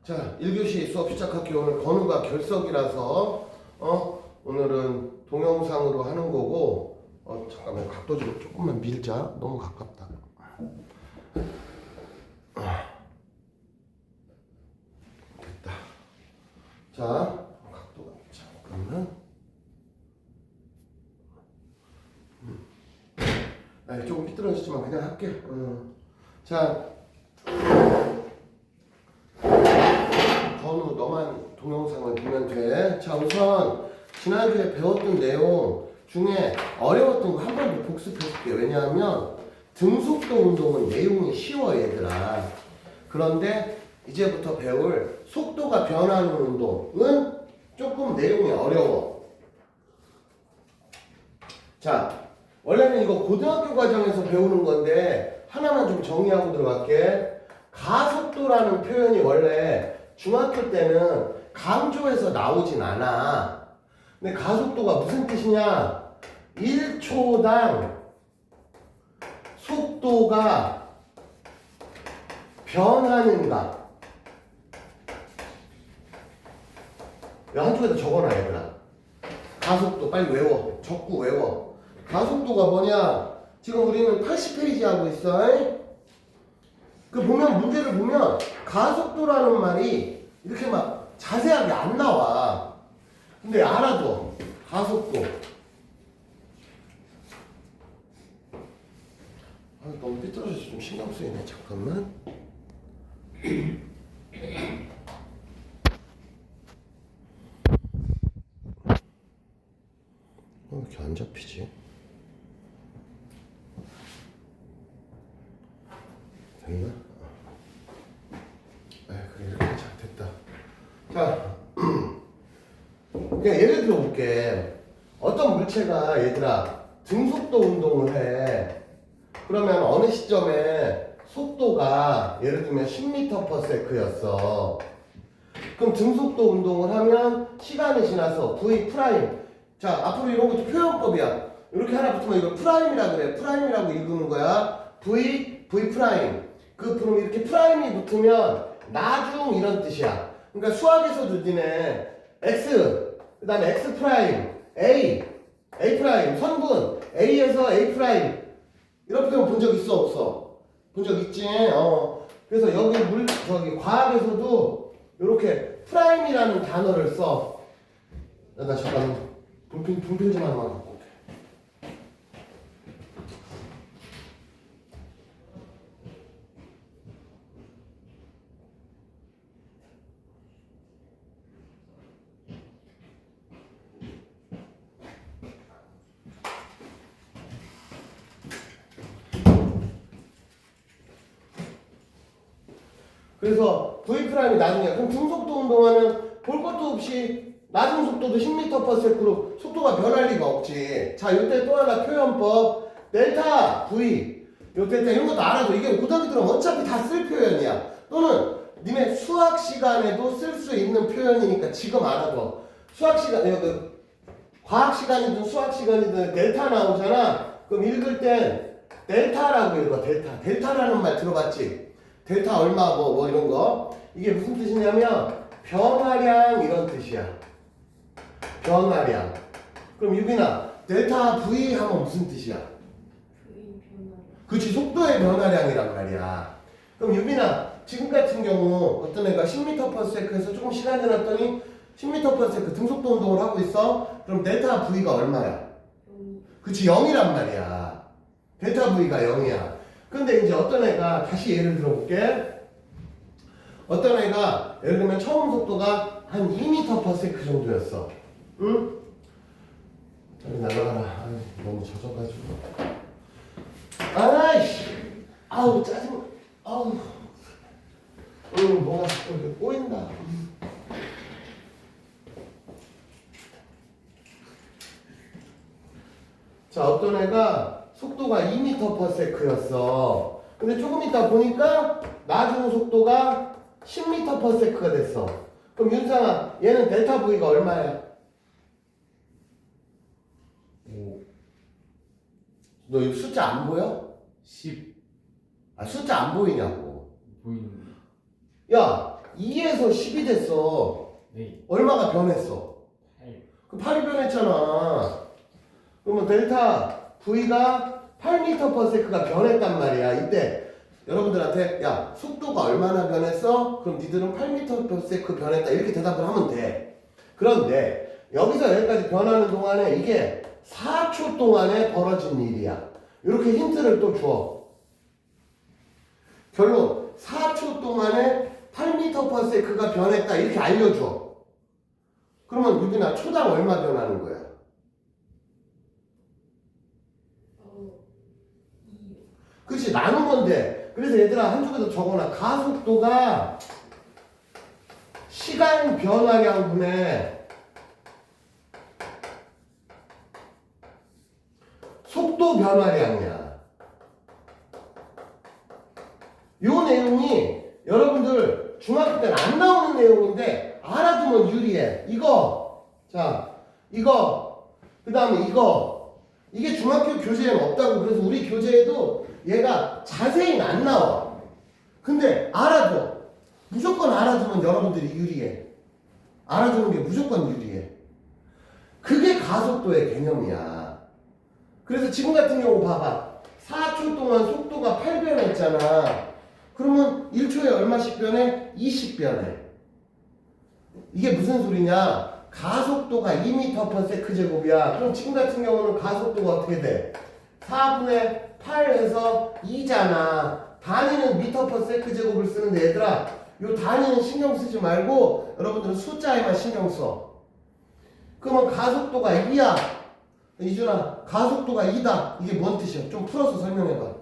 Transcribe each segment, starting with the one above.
자, 1교시 수업 시작할게요. 오늘 건우가 결석이라서 오늘은 동영상으로 하는 거고 잠깐만 각도 좀 조금만 밀자. 너무 가깝다. 됐다. 자, 각도가 잠깐만. 조금 삐뚤어지지만 그냥 할게. 자, 건우 너만 동영상을 보면 돼. 자, 우선 지난주에 배웠던 내용 중에 어려웠던 거 한 번 더 복습해줄게. 왜냐하면 등속도 운동은 내용이 쉬워 얘들아. 그런데 이제부터 배울 속도가 변하는 운동은 조금 내용이 어려워. 자, 원래는 이거 고등학교 과정에서 배우는 건데 하나만 좀 정리하고 들어갈게. 가속도라는 표현이 원래 중학교 때는 강조해서 나오진 않아. 근데 가속도가 무슨 뜻이냐? 1초당 속도가 변하는가? 야, 한쪽에다 적어놔 얘들아. 가속도 빨리 외워. 적고 외워. 가속도가 뭐냐? 지금 우리는 80페이지 하고 있어. 그 보면 문제를 보면 가속도라는 말이 이렇게 막 자세하게 안 나와. 근데 알아둬. 가속도. 너무 삐뚤어져서 좀 신경 쓰이네. 잠깐만. 왜 이렇게 안 잡히지? 됐나? 그래, 이렇게 잘 됐다. 자, 그냥 예를 들어 볼게. 어떤 물체가 얘들아 등속도 운동을 해. 그러면 어느 시점에 속도가 예를 들면 10m/s였어. 그럼 등속도 운동을 하면 시간이 지나서 V 프라임. 자, 앞으로 이런 것도 표현법이야. 이렇게 하나 붙으면 이걸 프라임이라 그래. 프라임이라고 읽는 거야. V 프라임. 그럼 이렇게 프라임이 붙으면 나중 이런 뜻이야. 그러니까 수학에서도 니네 X, 그 다음에 X 프라임, A 프라임, 선분, A에서 A 프라임. 이렇게 본 적 있어, 없어? 본 적 있지? 그래서 여기 저기 과학에서도 이렇게 프라임이라는 단어를 써. 나 잠깐 분필 좀 하나만 갖고 올게. 그래서 V'이 나중에 그럼 중속도 운동하면 볼 것도 없이 낮은 속도도 10m/s로 속도가 변할 리가 없지. 자, 이때 또 하나 표현법 델타 V. 요 델타 이런 것도 알아도 이게 고등학교 들어가면 어차피 다 쓸 표현이야. 또는 니네 수학 시간에도 쓸 수 있는 표현이니까 지금 알아둬. 수학 시간 그 과학 시간이든 수학 시간이든 델타 나오잖아. 그럼 읽을 땐 델타라고 읽어. 델타라는 말 들어봤지? 델타 얼마 뭐 이런 거. 이게 무슨 뜻이냐면 변화량 이런 뜻이야. 변화량. 그럼 유빈아 델타 V 하면 무슨 뜻이야? V 변화량. 그치, 속도의 변화량이란 말이야. 그럼 유빈아 지금 같은 경우 어떤 애가 10m/s에서 조금 시간 지났더니 10m/s 등속도 운동을 하고 있어. 그럼 델타 V가 얼마야? 그치, 0이란 말이야. 델타 V가 0이야. 근데 이제 어떤 애가 다시 예를 들어볼게. 어떤 애가 예를 들면 처음 속도가 한 2m/s 정도였어. 응? 빨리 날아가라. 너무 젖어가지고. 아이씨. 아우 짜증. 아우. 뭐가 이렇게 꼬인다. 자, 어떤 애가 속도가 2m/s였어. 근데 조금 있다 보니까 나중 속도가 10m/s가 됐어. 그럼 윤상아, 얘는 델타 V가 얼마야? 5, 너 이거 숫자 안 보여? 10 숫자 안 보이냐고. 보이는데. 야, 2에서 10이 됐어. 네. 얼마가 변했어? 8. 그 8이 변했잖아. 그러면 델타 V가 8m/s가 변했단 말이야. 이때 여러분들한테 야 속도가 얼마나 변했어? 그럼 니들은 8m/s 변했다 이렇게 대답을 하면 돼. 그런데 여기서 여기까지 변하는 동안에 이게 4초 동안에 벌어진 일이야. 이렇게 힌트를 또 줘. 결론 4초 동안에 8m/s가 변했다 이렇게 알려줘. 그러면 유빈아 초당 얼마 변하는 거야? 2. 그렇지 나눈 건데. 그래서 얘들아 한쪽에다 적어놔. 가속도가 시간 변화량분의 속도 변화량이야. 요 내용이 여러분들 중학교 때는 안 나오는 내용인데 알아두면 유리해. 이거 자 이거 그 다음에 이거 이게 중학교 교재에는 없다고. 그래서 우리 교재에도 얘가 자세히는 안 나와. 근데 알아둬. 무조건 알아두면 여러분들이 유리해. 알아두는 게 무조건 유리해. 그게 가속도의 개념이야. 그래서 지금 같은 경우 봐봐. 4초 동안 속도가 8변했잖아. 그러면 1초에 얼마씩 변해? 20 변해. 이게 무슨 소리냐? 가속도가 2m/s제곱이야. 그럼 지금 같은 경우는 가속도가 어떻게 돼? 4분의 8에서 2잖아. 단위는 m/s제곱을 쓰는데 얘들아 요 단위는 신경 쓰지 말고 여러분들은 숫자에만 신경 써. 그러면 가속도가 2야. 이준아 가속도가 2다. 이게 뭔 뜻이야? 좀 풀어서 설명해봐.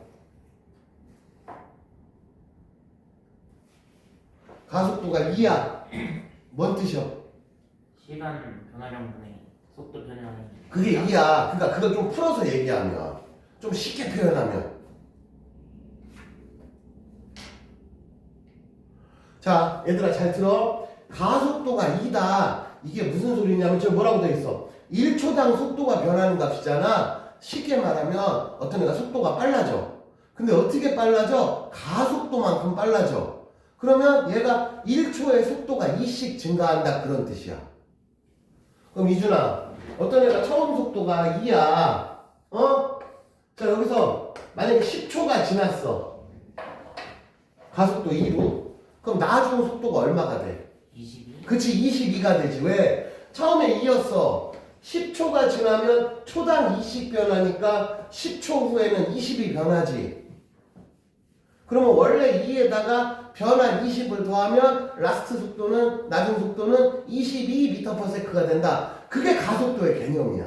가속도가 2야. 뭔 뜻이야? 시간 변화량분의 속도 변화량. 그게 2야. 그러니까 그걸 좀 풀어서 얘기하면 좀 쉽게 표현하면 자 얘들아 잘 들어. 가속도가 2다. 이게 무슨 소리냐면 저 뭐라고 돼 있어? 1초당 속도가 변하는 값이잖아. 쉽게 말하면 어떤 애가 속도가 빨라져. 근데 어떻게 빨라져? 가속도만큼 빨라져. 그러면 얘가 1초의 속도가 2씩 증가한다 그런 뜻이야. 그럼 이준아 어떤 애가 처음 속도가 2야. 어? 자 여기서 만약에 10초가 지났어. 가속도 2로. 그럼 나중 속도가 얼마가 돼? 22. 그치 22가 되지. 왜? 처음에 2였어. 10초가 지나면 초당 2씩 변하니까 10초 후에는 20이 변하지. 그러면 원래 2에다가 변한 20을 더하면 라스트 속도는 나중 속도는 22m/s가 된다. 그게 가속도의 개념이야.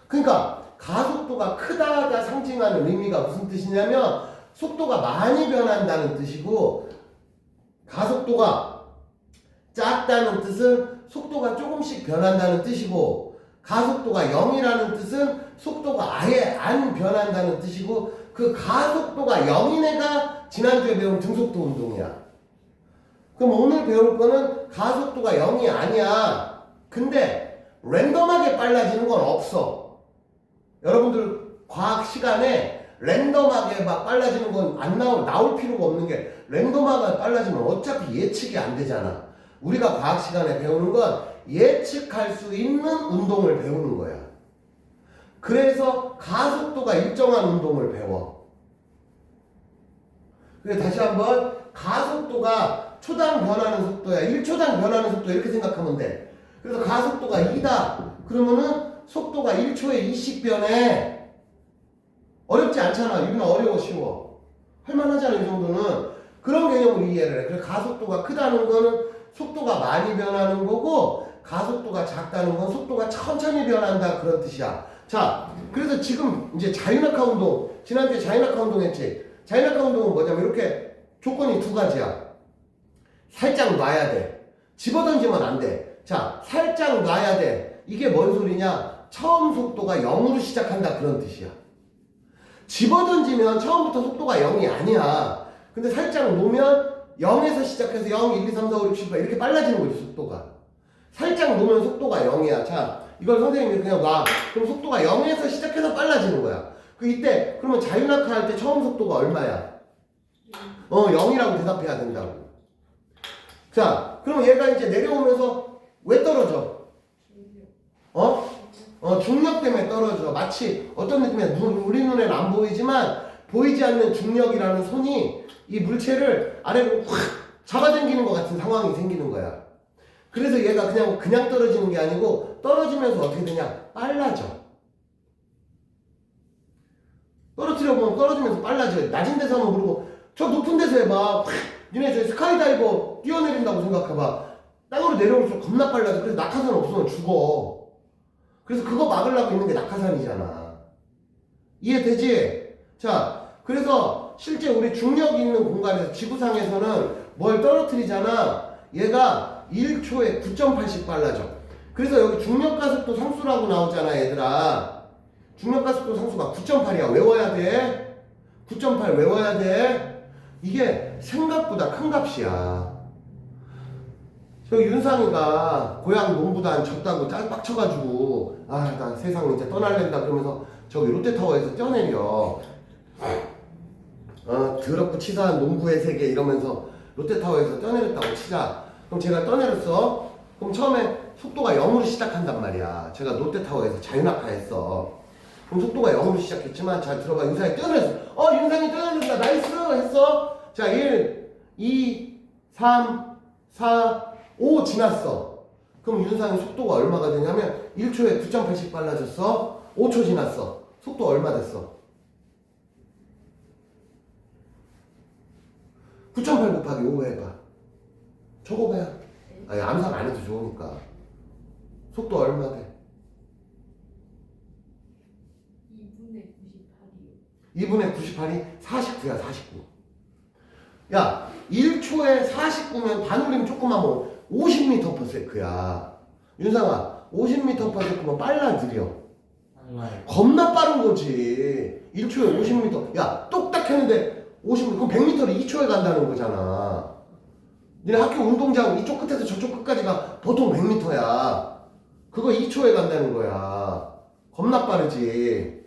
그러니까 가속도가 크다가 상징하는 의미가 무슨 뜻이냐면 속도가 많이 변한다는 뜻이고 가속도가 작다는 뜻은 속도가 조금씩 변한다는 뜻이고 가속도가 0이라는 뜻은 속도가 아예 안 변한다는 뜻이고 그 가속도가 0인 애가 지난주에 배운 등속도 운동이야. 그럼 오늘 배울 거는 가속도가 0이 아니야. 근데 랜덤하게 빨라지는 건 없어. 여러분들 과학 시간에 랜덤하게 막 빨라지는 건 안 나올 필요가 없는 게 랜덤하게 빨라지면 어차피 예측이 안 되잖아. 우리가 과학 시간에 배우는 건 예측할 수 있는 운동을 배우는 거야. 그래서 가속도가 일정한 운동을 배워. 그래서 다시 한번 가속도가 초당 변하는 속도야. 1초당 변하는 속도 이렇게 생각하면 돼. 그래서 가속도가 2다. 그러면은 속도가 1초에 2씩 변해. 어렵지 않잖아. 이건 어려워 쉬워. 할만하잖아 이 정도는. 그런 개념으로 이해를 해. 그래서 가속도가 크다는 거는 속도가 많이 변하는 거고 가속도가 작다는 건 속도가 천천히 변한다 그런 뜻이야. 자, 그래서 지금 이제 자유낙하 운동, 지난주에 자유낙하 운동 했지. 자유낙하 운동은 뭐냐면 이렇게 조건이 두 가지야. 살짝 놔야 돼. 집어던지면 안 돼. 자, 살짝 놔야 돼. 이게 뭔 소리냐? 처음 속도가 0으로 시작한다 그런 뜻이야. 집어던지면 처음부터 속도가 0이 아니야. 근데 살짝 놓으면 0에서 시작해서 0, 1, 2, 3, 4, 5, 6, 7, 8 이렇게 빨라지는 거지 속도가. 살짝 놓으면 속도가 0이야. 자, 이걸 선생님이 그냥 놔. 그럼 속도가 0에서 시작해서 빨라지는 거야. 그 이때 그러면 자유낙하 할 때 처음 속도가 얼마야? 0이라고 대답해야 된다고. 자, 그럼 얘가 이제 내려오면서 왜 떨어져? 중력 때문에 떨어져. 마치 어떤 느낌이야? 우리 눈에는 안 보이지만 보이지 않는 중력이라는 손이 이 물체를 아래로 확 잡아당기는 것 같은 상황이 생기는 거야. 그래서 얘가 그냥 떨어지는 게 아니고 떨어지면서 어떻게 되냐? 빨라져. 떨어뜨려 보면 떨어지면서 빨라져. 낮은 데서 하면 그러고 저 높은 데서 해봐. 니네 저 스카이다이버 뛰어내린다고 생각해봐. 땅으로 내려올수록 겁나 빨라져. 그래서 낙하산 없으면 죽어. 그래서 그거 막으려고 있는 게 낙하산이잖아. 이해되지? 자, 그래서 실제 우리 중력이 있는 공간에서 지구상에서는 뭘 떨어뜨리잖아. 얘가 1초에 9.8씩 빨라져. 그래서 여기 중력가속도 상수라고 나오잖아, 얘들아. 중력가속도 상수가 9.8이야. 외워야 돼. 9.8 외워야 돼. 이게 생각보다 큰 값이야. 저 윤상이가 고향 농구단 졌다고 빡쳐가지고 나 세상 이제 떠날랜다 그러면서 저기 롯데타워에서 뛰어내려. 더럽고 치사한 농구의 세계 이러면서 롯데타워에서 뛰어내렸다고 치자. 그럼 제가 떠내렸어. 그럼 처음에 속도가 0으로 시작한단 말이야. 제가 롯데타워에서 자유낙하했어. 그럼 속도가 0으로 시작했지만 잘 들어봐. 윤상이 뛰어내렸어. 윤상이 뛰어내렸다. 나이스 했어. 자, 1, 2, 3, 4, 5 지났어. 그럼 윤상이 속도가 얼마가 되냐면 1초에 9.8씩 빨라졌어. 5초 지났어. 속도 얼마 됐어? 9.8 곱하기 5 해봐. 적어봐요. 아니, 암산 안 해도 좋으니까. 속도 얼마 돼? 2분의 98이요. 2분의 98이 49야, 49. 야, 1초에 49면 반올림 조금만 뭐 50m/s야. 윤상아, 50m/s면 빨라 느려? 정말 겁나 빠른 거지. 1초에 50m. 야, 똑딱 했는데 50m. 그럼 100m를 2초에 간다는 거잖아. 니네 학교 운동장 이쪽 끝에서 저쪽 끝까지가 보통 100m야. 그거 2초에 간다는 거야. 겁나 빠르지.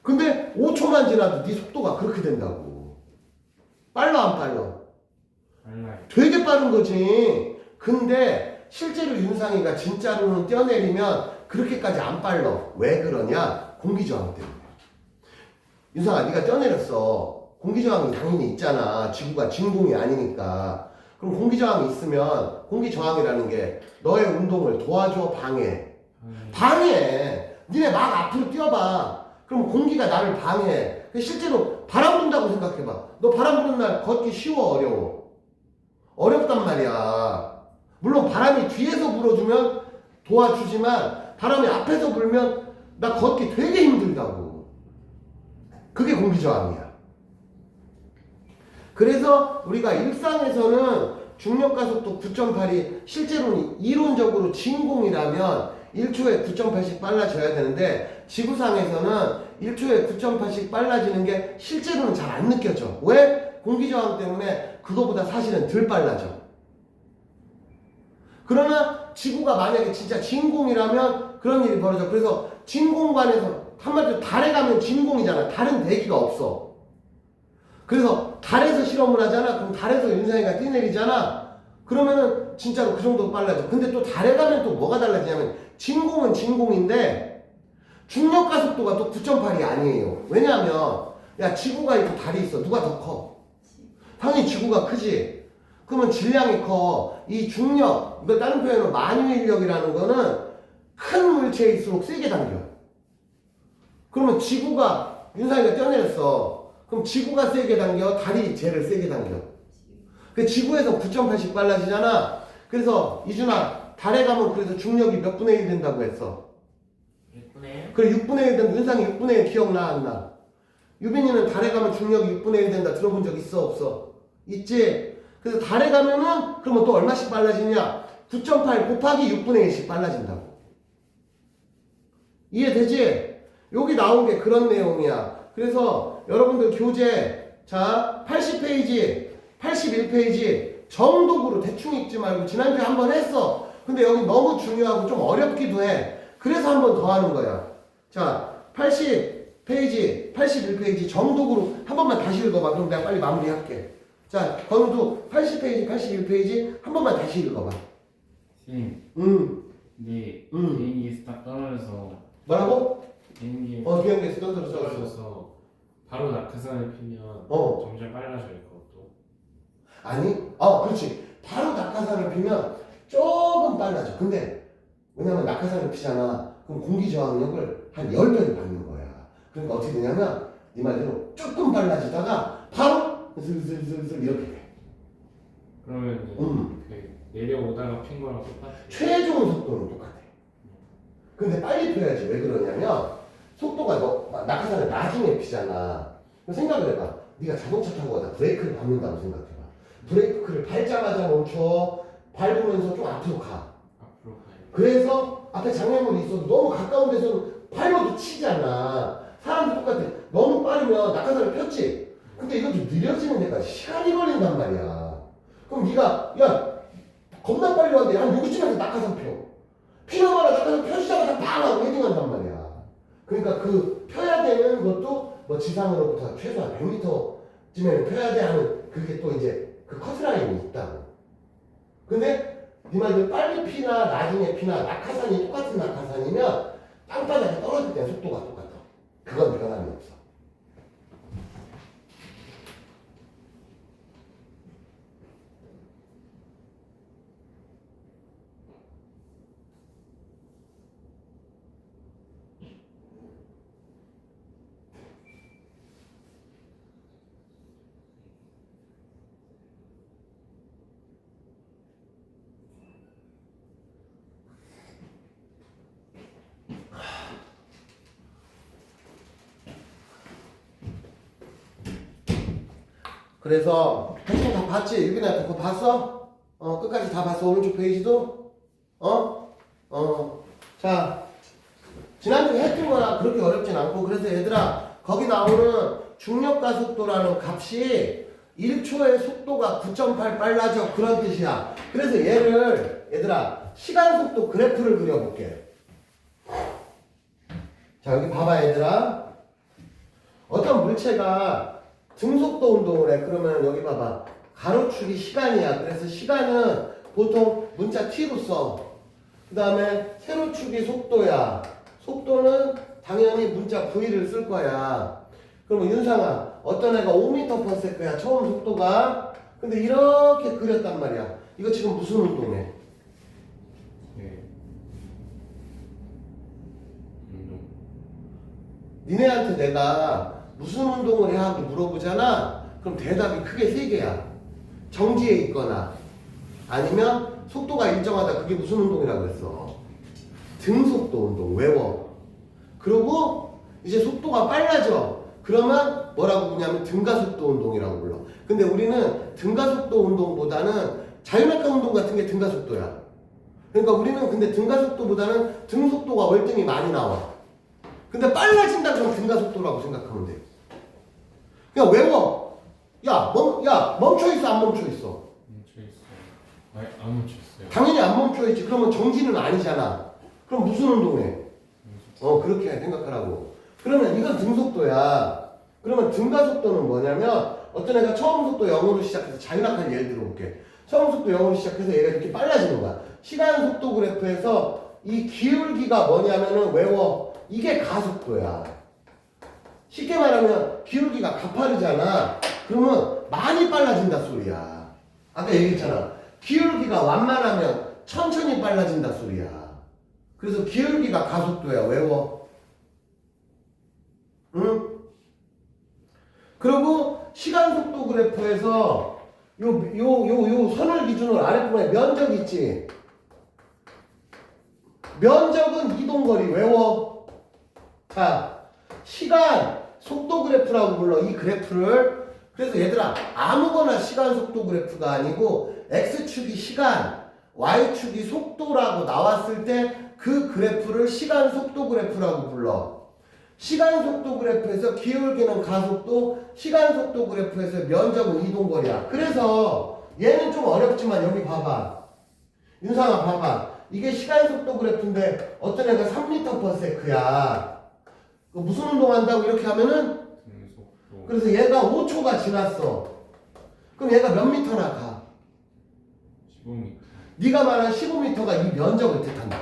근데 5초만 지나도 네 속도가 그렇게 된다고. 빨라 안 빨라? 정말 되게 빠른 거지. 근데 실제로 윤상이가 진짜로는 뛰어내리면 그렇게까지 안 빨라. 왜 그러냐? 공기저항 때문에. 윤상아, 네가 뛰어내렸어. 공기저항이 당연히 있잖아. 지구가 진공이 아니니까. 그럼 공기저항이 있으면 공기저항이라는 게 너의 운동을 도와줘, 방해? 방해. 니네 막 앞으로 뛰어봐. 그럼 공기가 나를 방해. 실제로 바람 분다고 생각해봐. 너 바람 부는 날 걷기 쉬워, 어려워? 어렵단 말이야. 물론 바람이 뒤에서 불어주면 도와주지만 바람이 앞에서 불면 나 걷기 되게 힘들다고. 그게 공기저항이야. 그래서 우리가 일상에서는 중력가속도 9.8이 실제로는 이론적으로 진공이라면 1초에 9.8씩 빨라져야 되는데 지구상에서는 1초에 9.8씩 빨라지는 게 실제로는 잘 안 느껴져. 왜? 공기저항 때문에 그거보다 사실은 덜 빨라져. 그러나 지구가 만약에 진짜 진공이라면 그런 일이 벌어져. 그래서 진공관에서 한마디로 달에 가면 진공이잖아. 달은 대기가 없어. 그래서 달에서 실험을 하잖아. 그럼 달에서 윤상이가 뛰내리잖아. 그러면은 진짜로 그 정도 빨라져. 근데 또 달에 가면 또 뭐가 달라지냐면 진공은 진공인데 중력가속도가 또 9.8이 아니에요. 왜냐하면 야, 지구가 있고 달이 있어. 누가 더 커? 당연히 지구가 크지. 그러면 질량이 커. 이 중력, 이걸 다른 표현으로 만유인력이라는 거는 큰 물체일수록 세게 당겨. 그러면 지구가, 윤상이가 뛰어내렸어. 그럼 지구가 세게 당겨, 달이 쟤를 세게 당겨. 그 지구에서 9.8씩 빨라지잖아. 그래서 이준아, 달에 가면 그래서 중력이 몇 분의 1 된다고 했어? 6분의 1? 그래, 6분의 1 되면 윤상이 6분의 1 기억나, 안 나? 유빈이는 달에 가면 중력이 6분의 1 된다. 들어본 적 있어, 없어? 있지? 그래서 달에 가면은 그러면 또 얼마씩 빨라지냐? 9.8 곱하기 6분의 1씩 빨라진다고. 이해되지? 여기 나온 게 그런 내용이야. 그래서 여러분들 교재 자 80페이지 81페이지 정독으로 대충 읽지 말고 지난주에 한번 했어. 근데 여기 너무 중요하고 좀 어렵기도 해. 그래서 한번 더 하는 거야. 자 80페이지 81페이지 정독으로 한 번만 다시 읽어봐. 그럼 내가 빨리 마무리할게. 자, 건우도 80페이지, 81페이지 한 번만 다시 읽어봐. 선생님 근데 음. 비행기에서 딱 떨어져서 뭐라고? 비행기 비행기에서 떨어져서. 떨어져서 바로 낙하산을 피면 점점 빨라져요 그것도. 아니, 그렇지. 바로 낙하산을 피면 조금 빨라져. 근데 왜냐면 낙하산을 피잖아. 그럼 공기 저항력을 한 10배를 받는 거야. 그러니까 어떻게 되냐면 네 말대로 조금 빨라지다가 바로 슬슬슬슬 이렇게 돼. 그러면 그 내려오다가 핀 거랑 똑같아요. 최종 속도는 똑같아. 근데 빨리 펴야지. 왜 그러냐면 속도가 낙하산을 나중에 피잖아. 그럼 생각을 해봐. 네가 자동차 타고 가다 브레이크를 밟는다고 생각해봐. 브레이크를 밟자마자 멈춰. 밟으면서 좀 앞으로 가. 앞으로 가요. 그래서 앞에 장애물이 있어도 너무 가까운 데서는 밟아도 치잖아. 사람도 똑같아. 너무 빠르면 낙하산을 폈지. 근데 이거 좀 느려지는 데까지 시간이 걸린단 말이야. 그럼 네가 야 겁나 빨리 왔는데 한 여기쯤에서 낙하산 펴. 피나마나 낙하산 펴시자마자 팡 하고 헤딩한단 말이야. 그러니까 그 펴야 되는 것도 뭐 지상으로부터 최소한 100m쯤에는 펴야 돼 하는 그게 또 이제 그 커트라인이 있다고. 근데 네 말대로 빨리 피나 나중에 피나 낙하산이 똑같은 낙하산이면 땅바닥에 떨어질 때 속도가 똑같아. 그건 변함이 없어. 그래서 대충 다 봤지? 유빈아 그거 봤어? 끝까지 다 봤어? 오른쪽 페이지도? 자, 지난주에 했던 거랑 그렇게 어렵진 않고 그래서 얘들아 거기 나오는 중력가속도라는 값이 1초의 속도가 9.8 빨라져 그런 뜻이야. 그래서 얘를 얘들아 시간속도 그래프를 그려볼게. 자 여기 봐봐 얘들아. 어떤 물체가 등속도 운동을 해. 그러면 여기 봐봐. 가로축이 시간이야. 그래서 시간은 보통 문자 t로 써. 그 다음에 세로축이 속도야. 속도는 당연히 문자 v를 쓸 거야. 그러면 윤상아, 어떤 애가 5m/s야. 처음 속도가. 근데 이렇게 그렸단 말이야. 이거 지금 무슨 운동해? 네. 운동. 니네한테 내가 무슨 운동을 해야 하고 물어보잖아. 그럼 대답이 크게 세 개야. 정지해 있거나 아니면 속도가 일정하다. 그게 무슨 운동이라고 했어? 등속도 운동. 외워. 그리고 이제 속도가 빨라져. 그러면 뭐라고 부르냐면 등가속도 운동이라고 불러. 근데 우리는 등가속도 운동보다는 자유낙하 운동 같은 게 등가속도야. 그러니까 우리는 근데 등가속도보다는 등속도가 월등히 많이 나와. 근데 빨라진다 그러면 등가속도라고 생각하면 돼. 그냥 외워. 야 멈춰 있어 안 멈춰 있어? 멈춰 있어요. 아니 안 멈춰 있어요. 당연히 안 멈춰 있지. 그러면 정지는 아니잖아. 그럼 무슨 운동해? 그렇게 생각하라고. 그러면 이건 등속도야. 그러면 등가속도는 뭐냐면 어떤 애가 처음 속도 0으로 시작해서 자유낙하를 예를 들어볼게. 처음 속도 0으로 시작해서 얘가 이렇게 빨라지는 거야. 시간 속도 그래프에서 이 기울기가 뭐냐면은 외워. 이게 가속도야. 쉽게 말하면 기울기가 가파르잖아. 그러면 많이 빨라진다 소리야. 아까 얘기했잖아. 기울기가 완만하면 천천히 빨라진다 소리야. 그래서 기울기가 가속도야. 외워. 응? 그리고 시간 속도 그래프에서 요 선을 기준으로 아랫부분에 면적 있지. 면적은 이동거리. 외워. 자, 시간 속도 그래프라고 불러. 이 그래프를. 그래서 얘들아 아무거나 시간 속도 그래프가 아니고 x축이 시간, y축이 속도라고 나왔을 때 그 그래프를 시간 속도 그래프라고 불러. 시간 속도 그래프에서 기울기는 가속도, 시간 속도 그래프에서 면적은 이동거리야. 그래서 얘는 좀 어렵지만 여기 봐봐. 윤상아 봐봐. 이게 시간 속도 그래프인데 어떤 애가 3m/s야. 무슨 운동한다고 이렇게 하면은 등속도. 그래서 얘가 5초가 지났어. 그럼 얘가 몇 미터나 가? 15m. 네가 말한 15m가 이 면적을 뜻한다.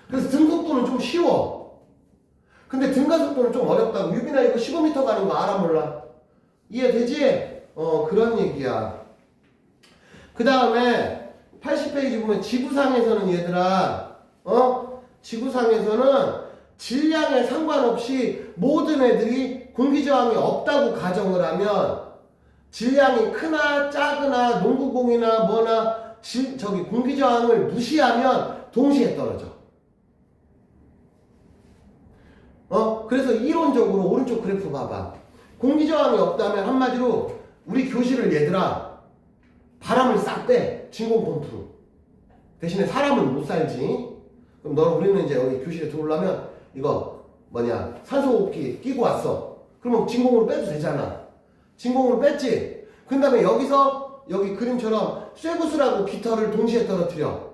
그래서 등속도는 좀 쉬워. 근데 등가속도는 좀 어렵다고. 유빈아 이거 15m 가는 거 알아 몰라? 이해되지? 그런 얘기야. 그 다음에 80페이지 보면 지구상에서는 얘들아 지구상에서는 질량에 상관없이 모든 애들이 공기저항이 없다고 가정을 하면 질량이 크나 작으나 농구공이나 뭐나 공기저항을 무시하면 동시에 떨어져. 그래서 이론적으로 오른쪽 그래프 봐봐. 공기저항이 없다면 한마디로 우리 교실을 얘들아 바람을 싹 빼. 진공 펌프로. 대신에 사람은 못 살지. 그럼 우리는 이제 여기 교실에 들어오려면 이거 산소호흡기 끼고 왔어. 그러면 진공으로 빼도 되잖아. 진공으로 뺐지. 그 다음에 여기서 여기 그림처럼 쇠구슬하고 깃털을 동시에 떨어뜨려.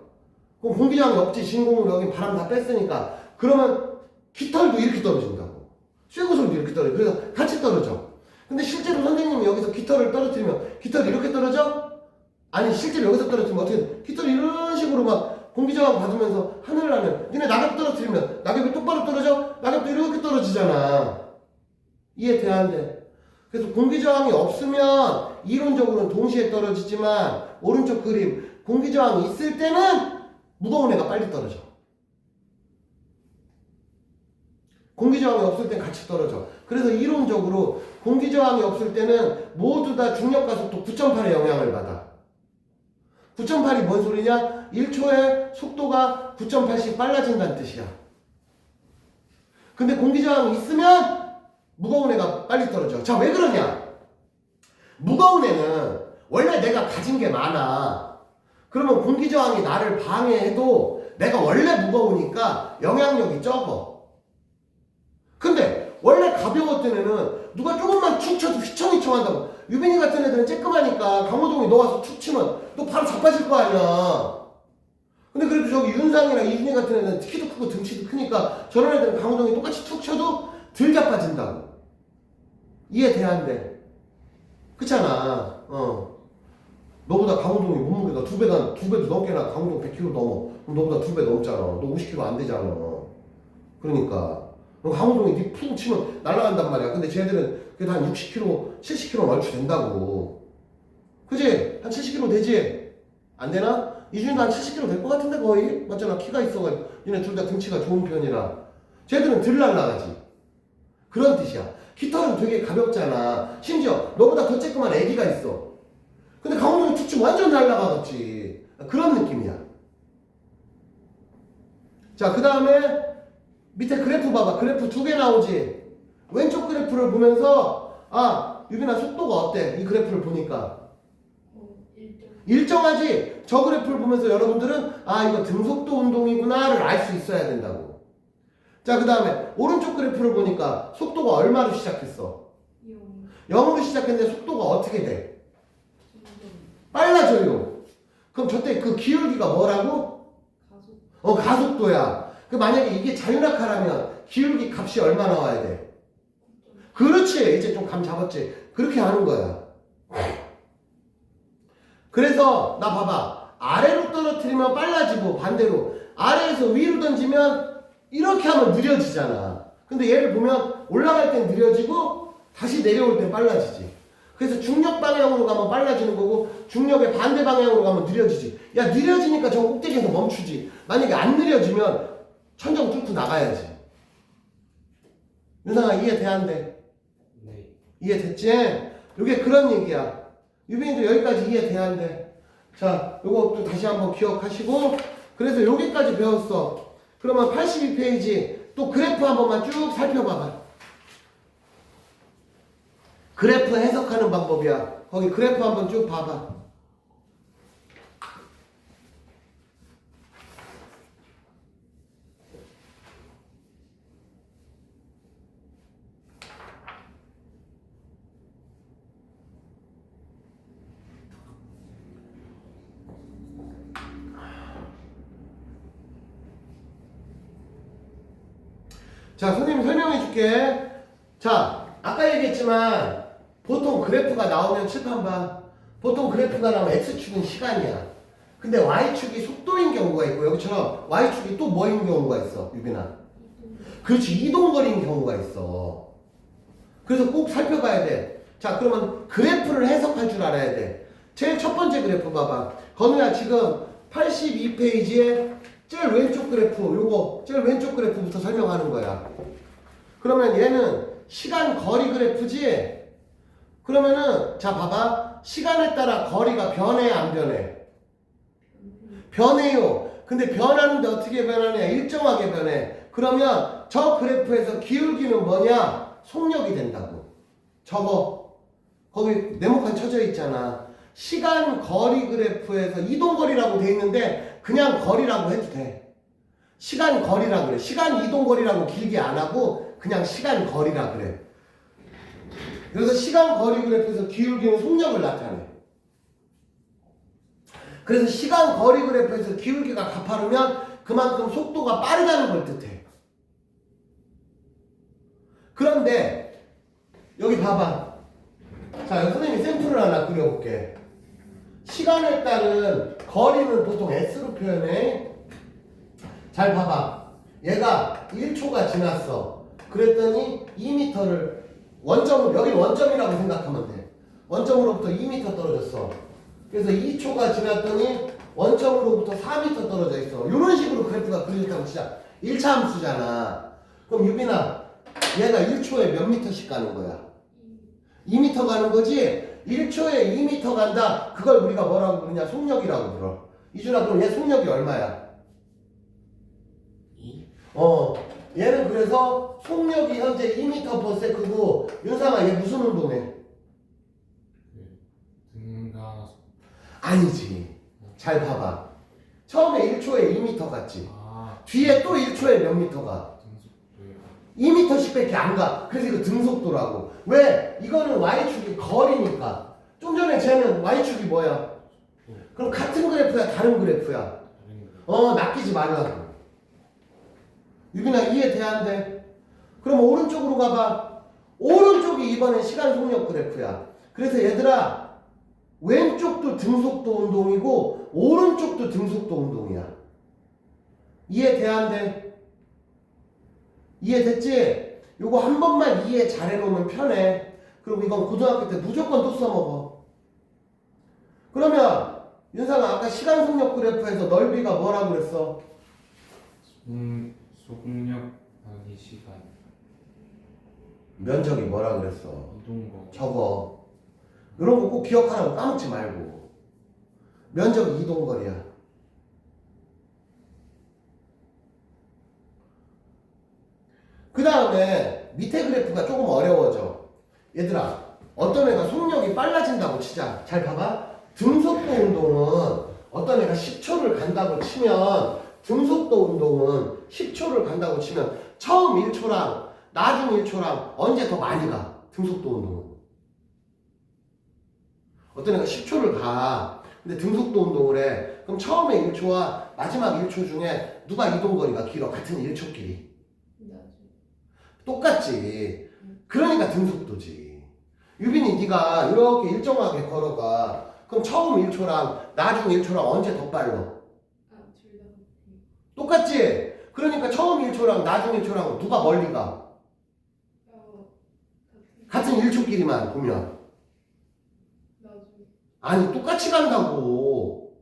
그럼 공기저항이 없지. 진공으로 여기 바람 다 뺐으니까. 그러면 깃털도 이렇게 떨어진다고. 쇠구슬도 이렇게 떨어져. 그래서 같이 떨어져. 근데 실제로 선생님이 여기서 깃털을 떨어뜨리면 깃털이 이렇게 떨어져? 아니 실제로 여기서 떨어뜨리면 어떻게 돼? 깃털이 이런 식으로 막 공기저항 받으면서 하늘을 나면 니네 낙엽 떨어뜨리면 낙엽이 똑바로 떨어져? 낙엽도 이렇게 떨어지잖아. 이해 안 돼? 그래서 공기저항이 없으면 이론적으로는 동시에 떨어지지만 오른쪽 그림 공기저항이 있을 때는 무거운 애가 빨리 떨어져. 공기저항이 없을 땐 같이 떨어져. 그래서 이론적으로 공기저항이 없을 때는 모두 다 중력가속도 9.8의 영향을 받아. 9.8이 뭔 소리냐? 1초에 속도가 9.8씩 빨라진다는 뜻이야. 근데 공기저항이 있으면 무거운 애가 빨리 떨어져. 자, 왜 그러냐? 무거운 애는 원래 내가 가진 게 많아. 그러면 공기저항이 나를 방해해도 내가 원래 무거우니까 영향력이 적어. 근데 원래 가벼웠던 애는 누가 조금만 축 쳐도 휘청휘청 한다고. 유빈이 같은 애들은 쬐끔하니까 강호동이 너 와서 축 치면 너 바로 자빠질 거 아니야. 근데 그래도 저기 윤상이나 이준이 같은 애들은 키도 크고 등치도 크니까 저런 애들은 강호동이 똑같이 툭 쳐도 덜 자빠진다고. 이해돼 안 돼? 그렇잖아. 너보다 강호동이 몸무게가 두 배도 넘게나. 강호동 100kg 넘어. 그럼 너보다 2배 넘잖아. 너 50kg 안 되잖아. 그러니까 강호동이 니 푹 치면 날아간단 말이야. 근데 쟤들은 그래도 한 60kg, 70kg 얼추 된다고. 그지? 한 70kg 되지? 안 되나? 이준이도 한 70kg 될 것 같은데 거의? 맞잖아. 키가 있어가지고. 얘네 둘 다 등치가 좋은 편이라. 쟤들은 덜 날아가지. 그런 뜻이야. 깃털은 되게 가볍잖아. 심지어 너보다 더 쬐끄만 애기가 있어. 근데 강호동이 툭 치면 완전 날아가겠지. 그런 느낌이야. 자, 그 다음에 밑에 그래프 봐봐. 그래프 2개 나오지. 왼쪽 그래프를 보면서 유빈아 속도가 어때? 이 그래프를 보니까 일정하지? 저 그래프를 보면서 여러분들은 이거 등속도 운동이구나를 알 수 있어야 된다고. 자, 그 다음에 오른쪽 그래프를 보니까 속도가 얼마로 시작했어? 0으로 시작했는데 속도가 어떻게 돼? 빨라져요. 그럼 저때 그 기울기가 뭐라고? 가속도야. 그 만약에 이게 자유낙하라면 기울기 값이 얼마 나와야 돼? 그렇지. 이제 좀 감 잡았지. 그렇게 하는 거야. 그래서 나 봐봐. 아래로 떨어뜨리면 빨라지고 반대로 아래에서 위로 던지면 이렇게 하면 느려지잖아. 근데 얘를 보면 올라갈 땐 느려지고 다시 내려올 땐 빨라지지. 그래서 중력 방향으로 가면 빨라지는 거고 중력의 반대 방향으로 가면 느려지지. 야, 느려지니까 저 꼭대기에서 멈추지. 만약에 안 느려지면 천정 뚫고 나가야지. 윤상아 이해돼 안 돼? 네. 이해됐지? 이게 그런 얘기야. 유빈이도 여기까지 이해돼 안 돼? 자, 요거 또 다시 한번 기억하시고. 그래서 여기까지 배웠어. 그러면 82페이지 또 그래프 한 번만 쭉 살펴봐봐. 그래프 해석하는 방법이야. 거기 그래프 한번 쭉 봐봐. 자, 선생님 설명해 줄게. 자, 아까 얘기했지만 보통 그래프가 나오면 칠판 봐. 보통 그래프가 나오면 X축은 시간이야. 근데 Y축이 속도인 경우가 있고 여기처럼 Y축이 또 뭐인 경우가 있어 유빈아? 그렇지 이동거리인 경우가 있어. 그래서 꼭 살펴봐야 돼. 자 그러면 그래프를 해석할 줄 알아야 돼. 제일 첫 번째 그래프 봐봐. 건우야 지금 82페이지에 제일 왼쪽 그래프 요거 제일 왼쪽 그래프부터 설명하는 거야. 그러면 얘는 시간 거리 그래프지? 그러면은 자 봐봐. 시간에 따라 거리가 변해 안 변해? 변해요. 근데 변하는데 어떻게 변하냐? 일정하게 변해. 그러면 저 그래프에서 기울기는 뭐냐? 속력이 된다고. 저거 거기 네모칸 쳐져 있잖아. 시간 거리 그래프에서 이동거리라고 돼 있는데 그냥 거리라고 해도 돼. 시간 거리라고 그래. 시간 이동거리라고 길게 안 하고 그냥 시간 거리라 그래. 그래서 시간 거리 그래프에서 기울기는 속력을 나타내. 그래서 시간 거리 그래프에서 기울기가 가파르면 그만큼 속도가 빠르다는 걸 뜻해. 그런데 여기 봐봐. 자, 여기 선생님이 샘플을 하나 그려볼게. 시간에 따른 거리는 보통 S로 표현해. 잘 봐봐. 얘가 1초가 지났어. 그랬더니 2m를 여기 원점이라고 생각하면 돼. 원점으로부터 2m 떨어졌어. 그래서 2초가 지났더니 원점으로부터 4m 떨어져 있어. 이런 식으로 그래프가 그려졌다고 치자. 1차 함수잖아. 그럼 유빈아, 얘가 1초에 몇 미터씩 가는 거야? 2m 가는 거지? 1초에 2m 간다. 그걸 우리가 뭐라고 부르냐? 속력이라고 불러. 이준아, 그럼 얘 속력이 얼마야? 2? 얘는 그래서 속력이 현재 2m/s고 윤상아 얘 무슨 운동해? 등가 아니지. 잘 봐봐. 처음에 1초에 2m 갔지. 아 뒤에 또 1초에 몇 미터 가? 등속도요. 2m씩 밖에 안 가. 그래서 이거 등속도라고. 왜? 이거는 Y축이 거리니까. 좀 전에 쟤는 Y축이 뭐야? 그럼 같은 그래프야? 다른 그래프야? 다른 거. 낚이지 말라고. 유빈아 이해돼 안 돼? 그럼 오른쪽으로 가봐. 오른쪽이 이번엔 시간 속력 그래프야. 그래서 얘들아 왼쪽도 등속도 운동이고 오른쪽도 등속도 운동이야. 이해돼 안 돼? 이해됐지? 요거 한 번만 이해 잘해놓으면 편해. 그리고 이건 고등학교 때 무조건 또 써먹어. 그러면 윤상아 아까 시간 속력 그래프에서 넓이가 뭐라고 그랬어? 속력 아니 시간 면적이 뭐라 그랬어? 이동거 적어. 이런 거 꼭 기억하라고 까먹지 말고. 면적이 이동거리야. 그 다음에 밑에 그래프가 조금 어려워져. 얘들아 어떤 애가 속력이 빨라진다고 치자. 잘 봐봐. 등속도 운동은 어떤 애가 10초를 간다고 치면 등속도 운동은 10초를 간다고 치면 처음 1초랑 나중 1초랑 언제 더 많이 가? 등속도 운동은. 어떤 애가 10초를 가. 근데 등속도 운동을 해. 그럼 처음에 1초와 마지막 1초 중에 누가 이동거리가 길어? 같은 1초끼리. 똑같지. 그러니까 등속도지. 유빈이 네가 이렇게 일정하게 걸어가. 그럼 처음 1초랑 나중 1초랑 언제 더 빨라? 똑같지? 그러니까 처음 1초랑 나중 1초랑 누가 멀리 가? 같은 1초끼리만 보면. 아니 똑같이 간다고.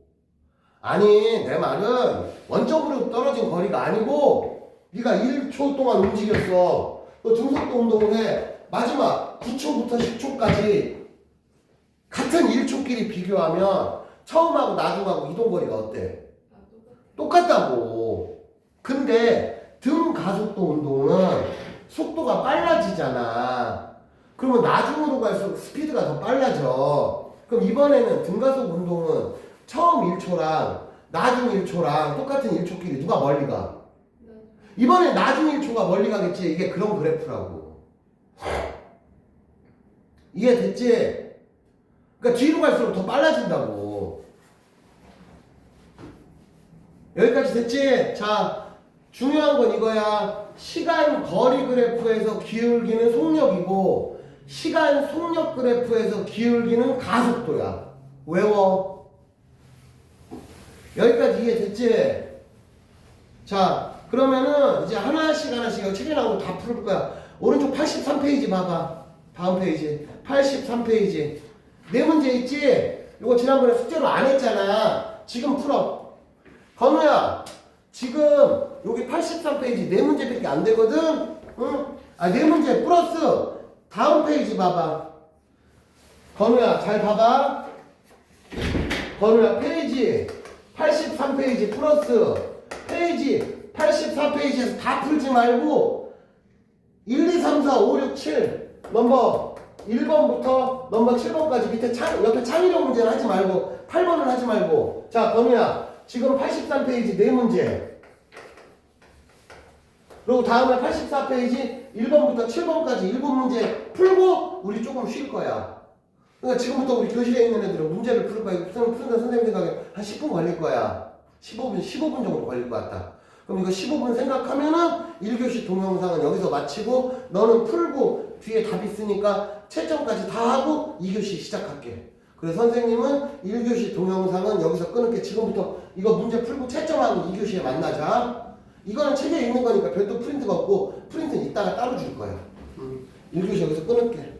아니 내 말은 원점으로 떨어진 거리가 아니고 네가 1초 동안 움직였어. 너 등속도 운동을 해. 마지막 9초부터 10초까지 같은 1초끼리 비교하면 처음하고 나중하고 이동거리가 어때? 똑같다고. 근데 등 가속도 운동은 속도가 빨라지잖아. 그러면 나중으로 갈수록 스피드가 더 빨라져. 그럼 이번에는 등 가속 운동은 처음 1초랑 나중 1초랑 똑같은 1초끼리 누가 멀리 가? 이번에 나중 1초가 멀리 가겠지. 이게 그런 그래프라고. 이해됐지? 그러니까 뒤로 갈수록 더 빨라진다고. 여기까지 됐지? 자, 중요한 건 이거야. 시간 거리 그래프에서 기울기는 속력이고 시간 속력 그래프에서 기울기는 가속도야. 외워. 여기까지 이해됐지? 자, 그러면은 이제 하나씩 여기 책에 나오고 다 풀 거야. 오른쪽 83페이지 봐봐. 다음 페이지. 83페이지. 네 문제 있지? 이거 지난번에 숙제로 안 했잖아. 지금 풀어. 건우야, 지금 여기 83페이지 네 문제밖에 안 되거든? 응? 아, 네 문제 플러스 다음 페이지 봐봐. 건우야, 잘 봐봐. 건우야, 페이지 83페이지 플러스 페이지 84페이지에서 다 풀지 말고 1, 2, 3, 4, 5, 6, 7 넘버 1번부터 넘버 7번까지 밑에 옆에 창의력 문제는 하지 말고 8번은 하지 말고. 자, 건우야, 지금 83페이지 네 문제, 그리고 다음에 84페이지 1번부터 7번까지 7문제 풀고 우리 조금 쉴 거야. 그러니까 지금부터 우리 교실에 있는 애들은 문제를 풀 거야. 푸는 선생님 생각에 한 10분 걸릴 거야. 15분 정도 걸릴 것 같다. 그럼 이거 15분 생각하면은 1교시 동영상은 여기서 마치고 너는 풀고 뒤에 답 있으니까 채점까지 다 하고 2교시 시작할게. 그래서 선생님은 1교시 동영상은 여기서 끊을게. 지금부터 이거 문제 풀고 채점하고 2교시에 만나자. 이거는 책에 있는 거니까 별도 프린트가 없고 프린트는 이따가 따로 줄 거야. 1교시 여기서 끊을게.